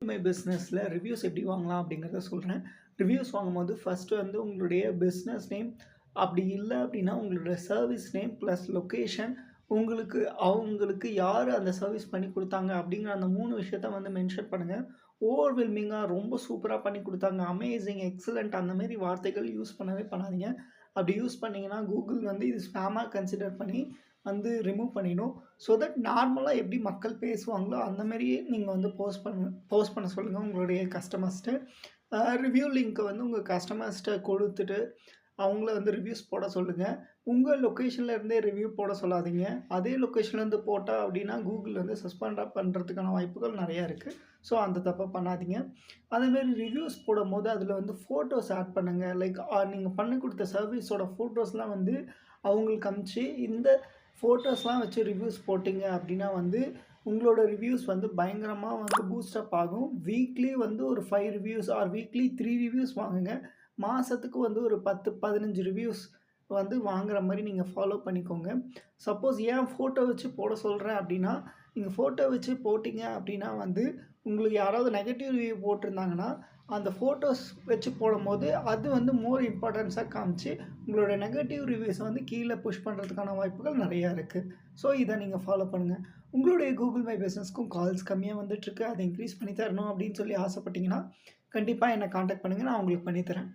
My பிஸ்னஸில் reviews எப்படி வாங்கலாம் அப்படிங்கிறத சொல்கிறேன். ரிவ்யூஸ் வாங்கும்போது ஃபஸ்ட்டு வந்து உங்களுடைய பிஸ்னஸ் நேம், அப்படி இல்லை அப்படின்னா உங்களோட சர்வீஸ் நேம் ப்ளஸ் லொக்கேஷன், அவங்களுக்கு யார் அந்த சர்வீஸ் பண்ணி கொடுத்தாங்க அப்படிங்கிற அந்த 3 விஷயத்த வந்து மென்ஷன் பண்ணுங்கள். ஓவர்வெல்மிங்காக ரொம்ப சூப்பராக பண்ணி கொடுத்தாங்க, அமேசிங், எக்ஸலண்ட் அந்த மாரி வார்த்தைகள் யூஸ் பண்ணவே பண்ணாதீங்க. அப்படி யூஸ் பண்ணிங்கன்னா கூகுள் வந்து இது ஸ்பேமாக கன்சிடர் பண்ணி வந்து ரிமூவ் பண்ணிடும். ஸோ தட் நார்மலாக எப்படி மக்கள் பேசுவாங்களோ அந்த மாரியே நீங்கள் வந்து போஸ்ட் பண்ண சொல்லுங்கள் உங்களுடைய கஸ்டமர்ஸ்ட்ட. ரிவ்யூ லிங்க்கை வந்து உங்கள் கஸ்டமர்ஸ்ட்ட கொடுத்துட்டு அவங்கள வந்து ரிவ்யூஸ் போட சொல்லுங்கள். உங்கள் லொக்கேஷனில் இருந்தே ரிவ்யூ போட சொல்லாதீங்க. அதே லொக்கேஷன்லேருந்து போட்டால் அப்படின்னா கூகுள் வந்து சஸ்பெண்ட் பண்ணுறதுக்கான வாய்ப்புகள் நிறையா இருக்குது. ஸோ அந்த தப்பை பண்ணாதீங்க. அதேமாரி ரிவ்யூஸ் போடும்போது அதில் வந்து ஃபோட்டோஸ் ஆட் பண்ணுங்கள். லைக் நீங்கள் பண்ணி கொடுத்த சர்வீஸோட ஃபோட்டோஸ்லாம் வந்து அவங்களுக்கு அனுப்பிச்சு இந்த ஃபோட்டோஸ்லாம் வச்சு ரிவ்யூஸ் போட்டிங்க அப்படின்னா வந்து உங்களோட ரிவ்யூஸ் வந்து பயங்கரமாக வந்து பூஸ்டப் ஆகும். வீக்லி வந்து ஒரு 5 ரிவ்யூஸ் ஆர் வீக்லி 3 ரிவ்யூஸ் வாங்குங்க. மாதத்துக்கு வந்து ஒரு 10, 15 ரிவ்யூஸ் வந்து வாங்குற மாரி நீங்கள் ஃபாலோ பண்ணிக்கோங்க. சப்போஸ் ஏன் ஃபோட்டோ வச்சு போட சொல்கிறேன் அப்படின்னா, நீங்கள் ஃபோட்டோ வச்சு போட்டிங்க அப்படின்னா வந்து உங்களுக்கு யாராவது நெகட்டிவ் ரிவ்யூ போட்டிருந்தாங்கன்னா, அந்த ஃபோட்டோஸ் வச்சு போடும்போது அது வந்து மோர் இம்பார்ட்டன்ஸாக காமிச்சு உங்களோட நெகட்டிவ் ரிவ்யூஸை வந்து கீழே புஷ் பண்ணுறதுக்கான வாய்ப்புகள் நிறையா இருக்குது. ஸோ இதை நீங்கள் ஃபாலோ பண்ணுங்கள். உங்களுடைய கூகுள் மை பிஸ்னஸ்க்கும் கால்ஸ் கம்மியாக வந்துட்டுருக்கு. அதை இன்க்ரீஸ் பண்ணி தரணும் அப்படின்னு சொல்லி ஆசைப்பட்டீங்கன்னா, கண்டிப்பாக என்னை கான்டாக்ட் பண்ணுங்கள். நான் உங்களுக்கு பண்ணி தரேன்.